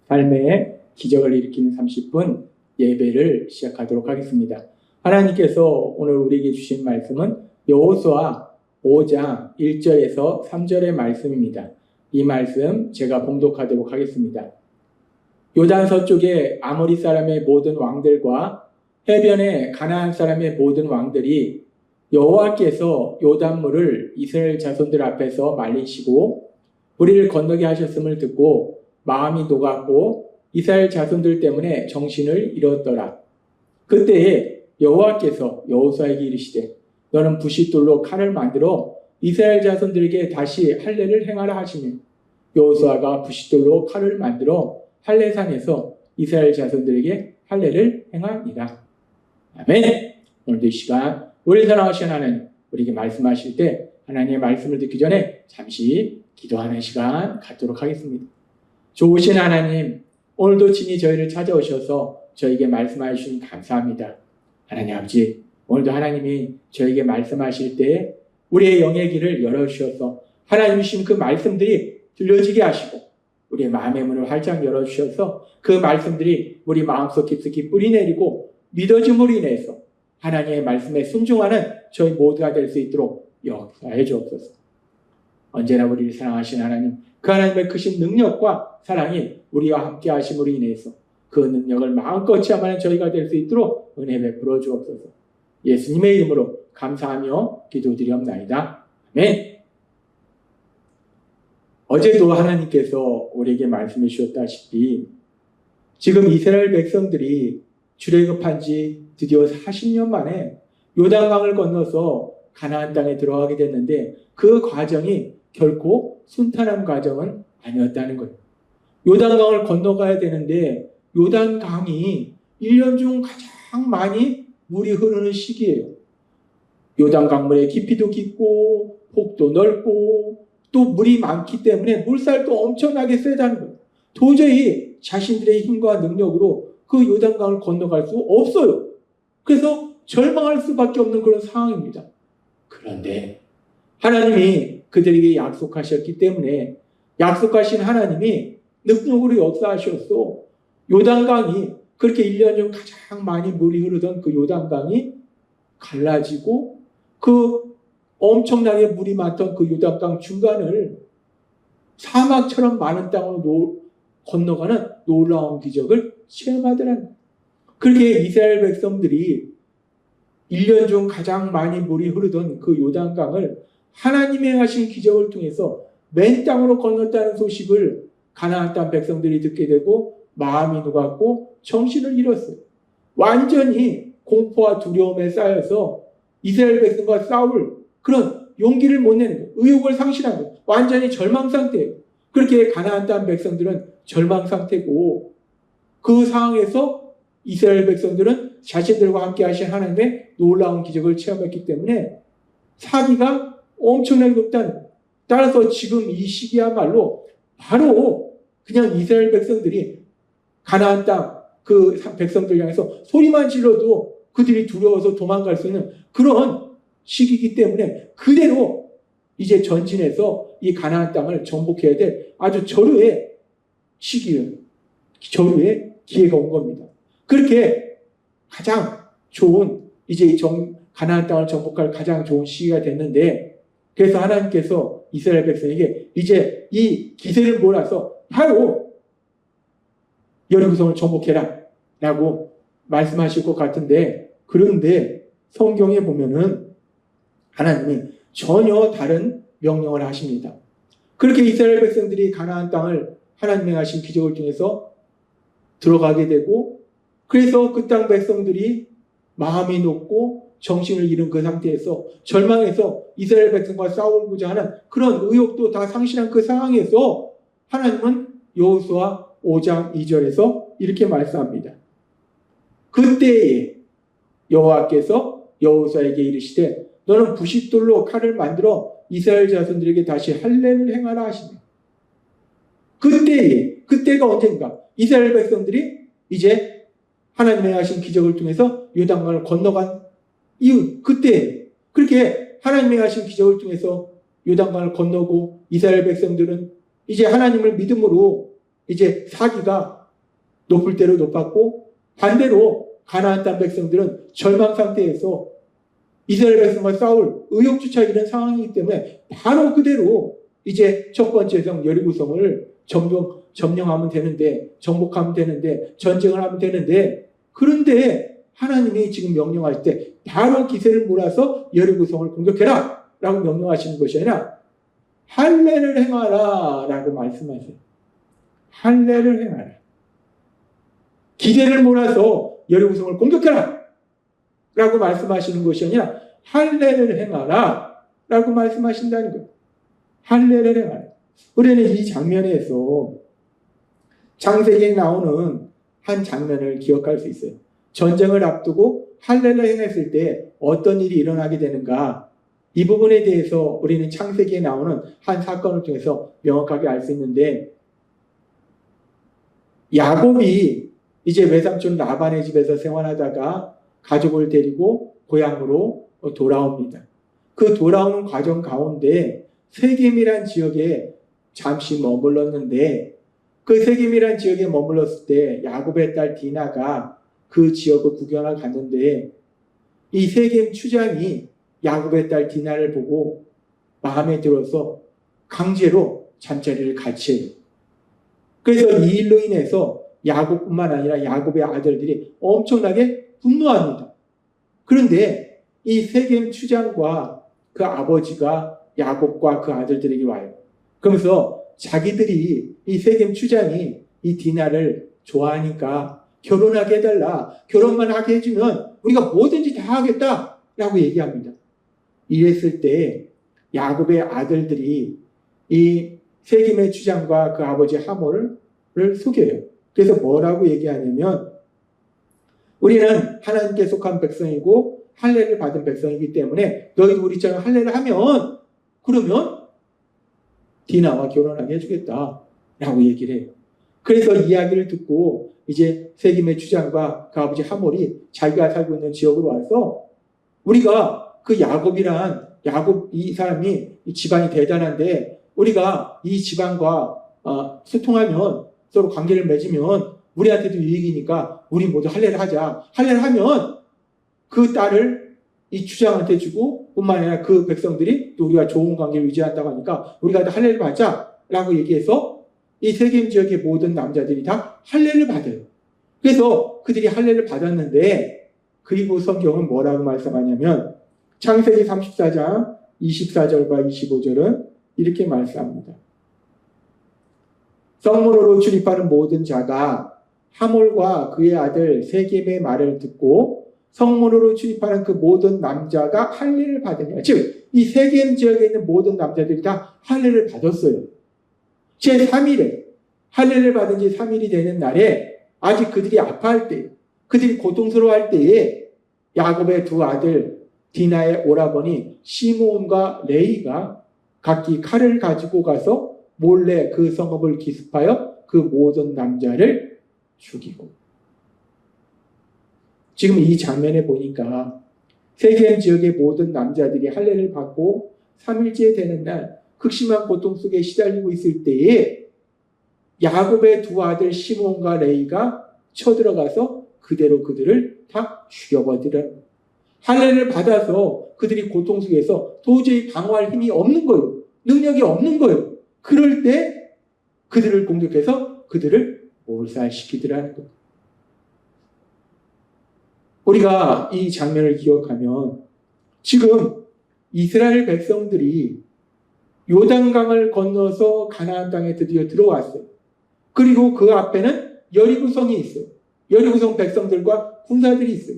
삶의 기적을 일으키는 30분 예배를 시작하도록 하겠습니다. 하나님께서 오늘 우리에게 주신 말씀은 여호수아 5장 1절에서 3절의 말씀입니다. 이 말씀 제가 봉독하도록 하겠습니다. 요단 서쪽의 아모리 사람의 모든 왕들과 해변의 가나안 사람의 모든 왕들이 여호와께서 요단물을 이스라엘 자손들 앞에서 말리시고 우리를 건너게 하셨음을 듣고 마음이 녹았고 이스라엘 자손들 때문에 정신을 잃었더라. 그때에 여호와께서 여호수아에게 이르시되 너는 부싯돌로 칼을 만들어 이스라엘 자손들에게 다시 할례를 행하라 하시니 여호수아가 부싯돌로 칼을 만들어 할례산에서 이스라엘 자손들에게 할례를 행하니라. 아멘. 오늘도 이 시간 우리 사랑하신 하나님 우리에게 말씀하실 때 하나님의 말씀을 듣기 전에 잠시 기도하는 시간 갖도록 하겠습니다. 좋으신 하나님, 오늘도 친히 저희를 찾아오셔서 저에게 말씀해 주시니 감사합니다. 하나님 아버지, 오늘도 하나님이 저에게 말씀하실 때 우리의 영의 길을 열어주셔서 하나님 주신 그 말씀들이 들려지게 하시고 우리의 마음의 문을 활짝 열어주셔서 그 말씀들이 우리 마음속 깊숙이 뿌리내리고 믿어짐으로 인해서 하나님의 말씀에 순종하는 저희 모두가 될 수 있도록 역사해 주옵소서. 언제나 우리를 사랑하신 하나님, 그 하나님의 크신 능력과 사랑이 우리와 함께 하심으로 인해서 그 능력을 마음껏 체험하는 저희가 될 수 있도록 은혜 베풀어 주옵소서. 예수님의 이름으로 감사하며 기도드리옵나이다. 아멘. 어제도 하나님께서 우리에게 말씀해 주셨다시피 지금 이스라엘 백성들이 출애굽한 지 드디어 40년 만에 요단강을 건너서 가나안 땅에 들어가게 됐는데 그 과정이 결코 순탄한 과정은 아니었다는 거예요. 요단강을 건너가야 되는데 요단강이 1년 중 가장 많이 물이 흐르는 시기예요. 요단강물의 깊이도 깊고 폭도 넓고 또 물이 많기 때문에 물살도 엄청나게 세다는 거예요. 도저히 자신들의 힘과 능력으로 그 요단강을 건너갈 수 없어요. 그래서 절망할 수밖에 없는 그런 상황입니다. 그런데 하나님이 그들에게 약속하셨기 때문에 약속하신 하나님이 능력으로 역사하셨어. 요단강이 그렇게 1년 중 가장 많이 물이 흐르던 그 요단강이 갈라지고 그 엄청나게 물이 많던 그 요단강 중간을 사막처럼 많은 땅으로 건너가는 놀라운 기적을 체험하더라는. 그렇게 이스라엘 백성들이 1년 중 가장 많이 물이 흐르던 그 요단강을 하나님의 하신 기적을 통해서 맨 땅으로 건넜다는 소식을 가나안 땅 백성들이 듣게 되고 마음이 녹았고 정신을 잃었어요. 완전히 공포와 두려움에 쌓여서 이스라엘 백성과 싸울 그런 용기를 못 내는 거예요. 의욕을 상실한 거예요. 완전히 절망 상태예요. 그렇게 가나안 땅 백성들은 절망 상태고 그 상황에서 이스라엘 백성들은 자신들과 함께 하신 하나님의 놀라운 기적을 체험했기 때문에 사기가 엄청나게 높다는 거예요. 따라서 지금 이 시기야말로 바로 그냥 이스라엘 백성들이 가나안 땅 그 백성들 향해서 소리만 질러도 그들이 두려워서 도망갈 수 있는 그런 시기이기 때문에 그대로 이제 전진해서 이 가나안 땅을 정복해야 될 아주 절호의 시기예요. 절호의 기회가 온 겁니다. 그렇게 가장 좋은 이제 가나안 땅을 정복할 가장 좋은 시기가 됐는데 그래서 하나님께서 이스라엘 백성에게 이제 이 기세를 몰아서 바로 여리고성을 정복해라 라고 말씀하실 것 같은데 그런데 성경에 보면은 하나님이 전혀 다른 명령을 하십니다. 그렇게 이스라엘 백성들이 가나안 땅을 하나님의 하신 기적을 통해서 들어가게 되고 그래서 그 땅 백성들이 마음이 높고 정신을 잃은 그 상태에서 절망해서 이스라엘 백성과 싸우고자 하는 그런 의욕도 다 상실한 그 상황에서 하나님은 여호수아 5장 2절에서 이렇게 말씀합니다. 그때에 여호와께서 여호수아에게 이르시되 너는 부싯돌로 칼을 만들어 이스라엘 자손들에게 다시 할례를 행하라 하시니 그때에 그때가 언젠가 이스라엘 백성들이 이제 하나님의 하신 기적을 통해서 요단강을 건너간 이후 그때 그렇게 하나님의 하신 기적을 통해서 요단강을 건너고 이스라엘 백성들은 이제 하나님을 믿음으로 이제 사기가 높을 대로 높았고 반대로 가나안 땅 백성들은 절망 상태에서 이스라엘 백성과 싸울 의욕조차 이런 상황이기 때문에 바로 그대로 이제 첫 번째 성 여리고성을 점령하면 되는데, 정복하면 되는데, 전쟁을 하면 되는데, 그런데 하나님이 지금 명령할 때 바로 기세를 몰아서 여리고성을 공격해라 라고 명령하시는 것이 아니라 할례를 행하라 라고 말씀하세요. 할례를 행하라. 기세를 몰아서 여리고성을 공격해라 라고 말씀하시는 것이 아니라 할례를 행하라 라고 말씀하신다는 거예요. 할례를 행하라. 우리는 이 장면에서 창세기에 나오는 한 장면을 기억할 수 있어요. 전쟁을 앞두고 할례를 행했을 때 어떤 일이 일어나게 되는가, 이 부분에 대해서 우리는 창세기에 나오는 한 사건을 통해서 명확하게 알 수 있는데, 야곱이 이제 외삼촌 라반의 집에서 생활하다가 가족을 데리고 고향으로 돌아옵니다. 그 돌아오는 과정 가운데 세겜이란 지역에 잠시 머물렀는데, 그 세겜이란 지역에 머물렀을 때 야곱의 딸 디나가 그 지역을 구경을 갔는데, 이 세겜 추장이 야곱의 딸 디나를 보고 마음에 들어서 강제로 잠자리를 같이 해요. 그래서 이 일로 인해서 야곱뿐만 아니라 야곱의 아들들이 엄청나게 분노합니다. 그런데 이 세겜 추장과 그 아버지가 야곱과 그 아들들에게 와요. 그러면서 자기들이, 이 세겜 추장이 이 디나를 좋아하니까 결혼하게 해달라, 결혼만 하게 해주면 우리가 뭐든지 다 하겠다 라고 얘기합니다. 이랬을 때 야곱의 아들들이 이 세겜의 추장과 그 아버지 하몰을 속여요. 그래서 뭐라고 얘기하냐면, 우리는 하나님께 속한 백성이고 할례를 받은 백성이기 때문에 너희도 우리처럼 할례를 하면 그러면 디나와 결혼하게 해주겠다 라고 얘기를 해요. 그래서 이야기를 듣고 이제 세겜의 추장과 그 아버지 하몰이 자기가 살고 있는 지역으로 와서, 우리가 그 야곱 이 사람이 이 집안이 대단한데 우리가 이 집안과 소통하면, 서로 관계를 맺으면 우리한테도 이익이니까 우리 모두 할례를 하자. 할례를 하면 그 딸을 이 추장한테 주고 뿐만 아니라 그 백성들이 또 우리가 좋은 관계를 유지한다고 하니까 우리가 다 할례를 받자라고 얘기해서 이 세겜 지역의 모든 남자들이 다 할례를 받아요. 그래서 그들이 할례를 받았는데, 그리고 성경은 뭐라고 말씀하냐면 창세기 34장 24절과 25절은 이렇게 말씀합니다. 성문으로 출입하는 모든 자가 하몰과 그의 아들 세겜의 말을 듣고 성문으로 출입하는 그 모든 남자가 할례를 받으며, 즉 이 세겜 지역에 있는 모든 남자들이 다 할례를 받았어요. 제3일에 할례를 받은 지 3일이 되는 날에 아직 그들이 아파할 때, 그들이 고통스러워할 때에 야곱의 두 아들 디나의 오라버니 시므온과 레이가 각기 칼을 가지고 가서 몰래 그 성읍을 기습하여 그 모든 남자를 죽이고, 지금 이 장면에 보니까 세겜 지역의 모든 남자들이 할례를 받고 3일째 되는 날 극심한 고통 속에 시달리고 있을 때에 야곱의 두 아들 시몬과 레이가 쳐들어가서 그대로 그들을 다 죽여버리더라. 할례를 받아서 그들이 고통 속에서 도저히 방어할 힘이 없는 거예요. 능력이 없는 거예요. 그럴 때 그들을 공격해서 그들을 몰살시키더라는 거예요. 우리가 이 장면을 기억하면 지금 이스라엘 백성들이 요단강을 건너서 가나안 땅에 드디어 들어왔어요. 그리고 그 앞에는 여리고성이 있어요. 여리고성 백성들과 군사들이 있어요.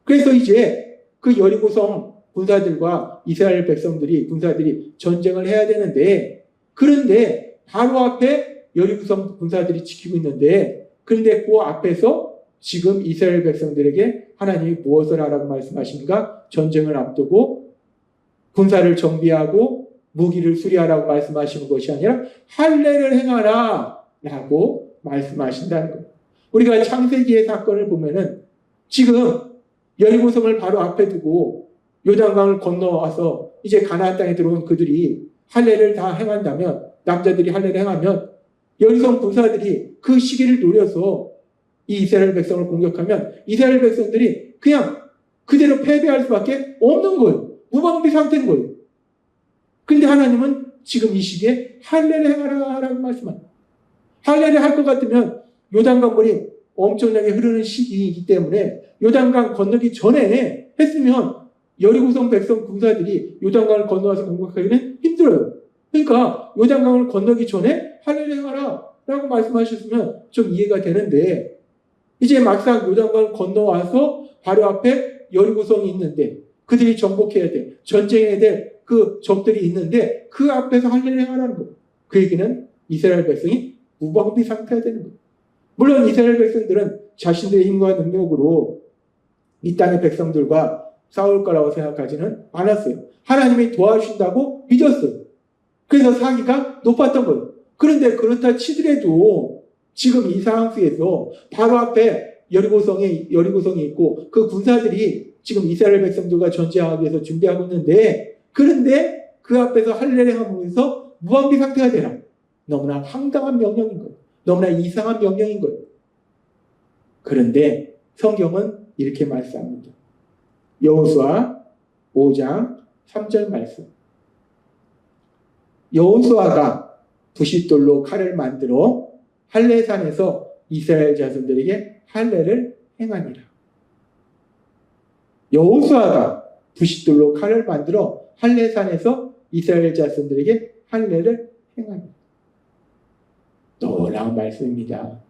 그래서 이제 그 여리고성 군사들과 이스라엘 군사들이 전쟁을 해야 되는데, 그런데 바로 앞에 여리고성 군사들이 지키고 있는데, 그런데 그 앞에서 지금 이스라엘 백성들에게 하나님이 무엇을 하라고 말씀하십니까? 전쟁을 앞두고 군사를 정비하고 무기를 수리하라고 말씀하시는 것이 아니라 할례를 행하라 라고 말씀하신다는 거예요. 우리가 창세기의 사건을 보면은 지금 여리고성을 바로 앞에 두고 요단강을 건너와서 이제 가나안 땅에 들어온 그들이 할례를 다 행한다면, 남자들이 할례를 행하면 여리고성 군사들이 그 시기를 노려서 이 이스라엘 백성을 공격하면 이스라엘 백성들이 그냥 그대로 패배할 수밖에 없는 거예요. 무방비 상태인 거예요. 그런데 하나님은 지금 이 시기에 할례를 행하라라고 말씀합니다. 할례를 할 것 같으면 요단강물이 엄청나게 흐르는 시기이기 때문에 요단강 건너기 전에 했으면 여리고성 백성 군사들이 요단강을 건너와서 공격하기는 힘들어요. 그러니까 요단강을 건너기 전에 할례를 행하라 라고 말씀하셨으면 좀 이해가 되는데 이제 막상 요단강을 건너와서 바로 앞에 여리고성이 있는데 그들이 정복해야 돼. 전쟁해야 될 그 적들이 있는데 그 앞에서 할례를 행하라는 거예요. 그 얘기는 이스라엘 백성이 무방비 상태가 되는 거예요. 물론 이스라엘 백성들은 자신들의 힘과 능력으로 이 땅의 백성들과 싸울 거라고 생각하지는 않았어요. 하나님이 도와주신다고 믿었어요. 그래서 사기가 높았던 거예요. 그런데 그렇다 치더라도 지금 이 상황 속에서 바로 앞에 여리고성이 있고 그 군사들이 지금 이스라엘 백성들과 전쟁하기 위해서 준비하고 있는데 그런데 그 앞에서 할례를 하면서 무방비 상태가 되라. 너무나 황당한 명령인 거예요. 너무나 이상한 명령인 거예요. 그런데 성경은 이렇게 말씀합니다. 여호수아 5장 3절 말씀. 여호수아가 부싯돌로 칼을 만들어 할례산에서 이스라엘 자손들에게 할례를 행하니라. 여호수아가 부싯돌로 칼을 만들어 할례산에서 이스라엘 자손들에게 할례를 행하니라. 놀라운 말씀입니다.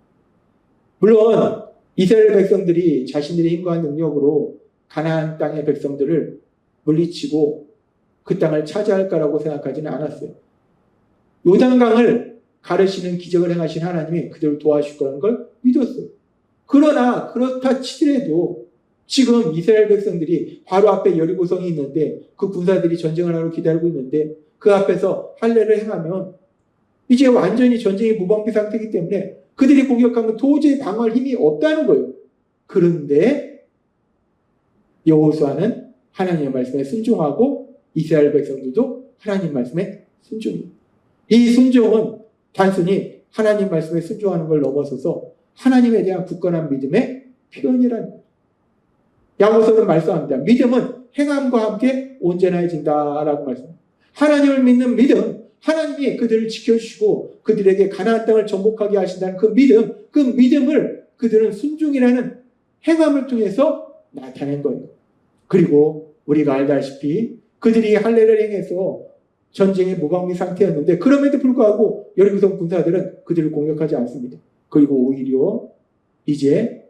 물론 이스라엘 백성들이 자신들의 힘과 능력으로 가나안 땅의 백성들을 물리치고 그 땅을 차지할 거라고 생각하지는 않았어요. 요단강을 가르시는 기적을 행하신 하나님이 그들을 도와주실 거라는 걸 믿었어요. 그러나 그렇다 치더라도 지금 이스라엘 백성들이 바로 앞에 여리고성이 있는데 그 군사들이 전쟁을 하러 기다리고 있는데 그 앞에서 할례를 행하면 이제 완전히 전쟁이 무방비 상태이기 때문에 그들이 공격하면 도저히 방어할 힘이 없다는 거예요. 그런데 여호수아는 하나님의 말씀에 순종하고 이스라엘 백성들도 하나님 말씀에 순종해요. 이 순종은 단순히 하나님 말씀에 순종하는 걸 넘어서서 하나님에 대한 굳건한 믿음의 표현이라는 거예요. 야고보서는 말씀합니다. 믿음은 행함과 함께 온전해진다라고 말씀합니다. 하나님을 믿는 믿음, 하나님이 그들을 지켜주시고 그들에게 가나안 땅을 정복하게 하신다는 그 믿음을 그들은 순종이라는 행함을 통해서 나타낸 거예요. 그리고 우리가 알다시피 그들이 할례를 행해서 전쟁의 무방비 상태였는데 그럼에도 불구하고 여리고성 군사들은 그들을 공격하지 않습니다. 그리고 오히려 이제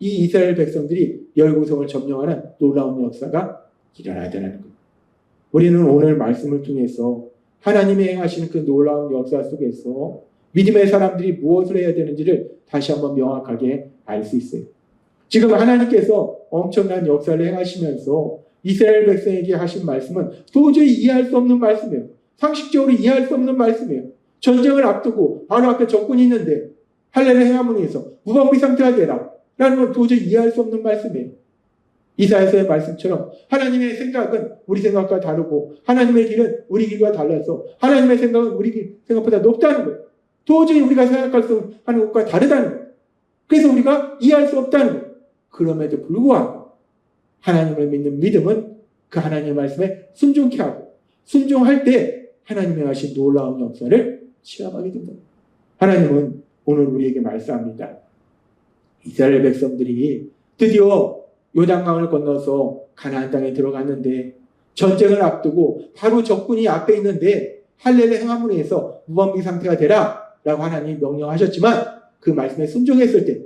이 이스라엘 백성들이 여리고성을 점령하는 놀라운 역사가 일어나더라는 거예요. 우리는 오늘 말씀을 통해서 하나님이 행하시는 그 놀라운 역사 속에서 믿음의 사람들이 무엇을 해야 되는지를 다시 한번 명확하게 알 수 있어요. 지금 하나님께서 엄청난 역사를 행하시면서 이스라엘 백성에게 하신 말씀은 도저히 이해할 수 없는 말씀이에요. 상식적으로 이해할 수 없는 말씀이에요. 전쟁을 앞두고 바로 앞에 적군이 있는데 할례를 행함으로 해서 무방비 상태가 되라 라는 건 도저히 이해할 수 없는 말씀이에요. 이사야서의 말씀처럼 하나님의 생각은 우리 생각과 다르고 하나님의 길은 우리 길과 달라서 하나님의 생각은 우리 길 생각보다 높다는 거예요. 도저히 우리가 생각할 수 하는 것과 다르다는 거예요. 그래서 우리가 이해할 수 없다는 거예요. 그럼에도 불구하고 하나님을 믿는 믿음은 그 하나님의 말씀에 순종케 하고 순종할 때 하나님이 하신 놀라운 역사를 체험하게 된다. 하나님은 오늘 우리에게 말씀합니다. 이스라엘 백성들이 드디어 요단강을 건너서 가나안 땅에 들어갔는데 전쟁을 앞두고 바로 적군이 앞에 있는데 할례를 행함으로 해서 무방비 상태가 되라 라고 하나님이 명령하셨지만 그 말씀에 순종했을 때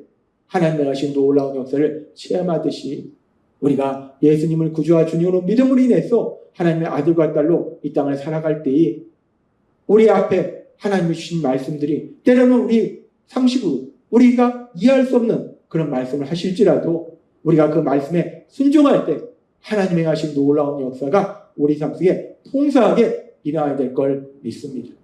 하나님의 하신 놀라운 역사를 체험하듯이 우리가 예수님을 구주와 주님으로 믿음으로 인해서 하나님의 아들과 딸로 이 땅을 살아갈 때에 우리 앞에 하나님이 주신 말씀들이 때로는 우리 상식으로 우리가 이해할 수 없는 그런 말씀을 하실지라도 우리가 그 말씀에 순종할 때 하나님의 하신 놀라운 역사가 우리 삶 속에 풍성하게 일어나야 될 걸 믿습니다.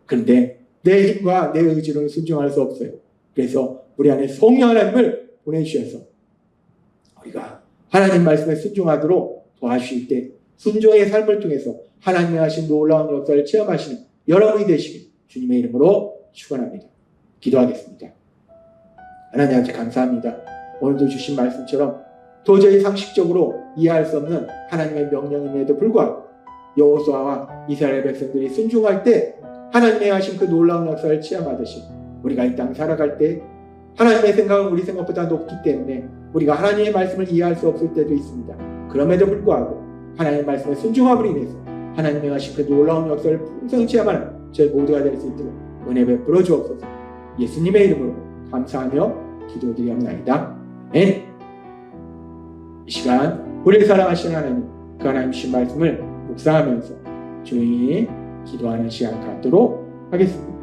그런데 내 힘과 내 의지로는 순종할 수 없어요. 그래서 우리 안에 성령 하나님을 보내주셔서 우리가 하나님 말씀에 순종하도록 도와주실 때 순종의 삶을 통해서 하나님의 하신 놀라운 역사를 체험하시는 여러분이 되시길 주님의 이름으로 축원합니다. 기도하겠습니다. 하나님 아버지 감사합니다. 오늘도 주신 말씀처럼 도저히 상식적으로 이해할 수 없는 하나님의 명령임에도 불구하고 여호수아와 이스라엘 백성들이 순종할 때 하나님의 하신 그 놀라운 역사를 체험하듯이 우리가 이 땅 살아갈 때 하나님의 생각은 우리 생각보다 높기 때문에 우리가 하나님의 말씀을 이해할 수 없을 때도 있습니다. 그럼에도 불구하고 하나님의 말씀에 순종함으로 인해서 하나님의 하신 그 놀라운 역사를 풍성히 체험하는 저희 모두가 될 수 있도록 은혜 베풀어 주옵소서. 예수님의 이름으로 감사하며 기도드리옵나이다. 아멘. 이 시간 우리를 사랑하시는 하나님, 그 하나님 주신 말씀을 묵상하면서 조용히 기도하는 시간 갖도록 하겠습니다.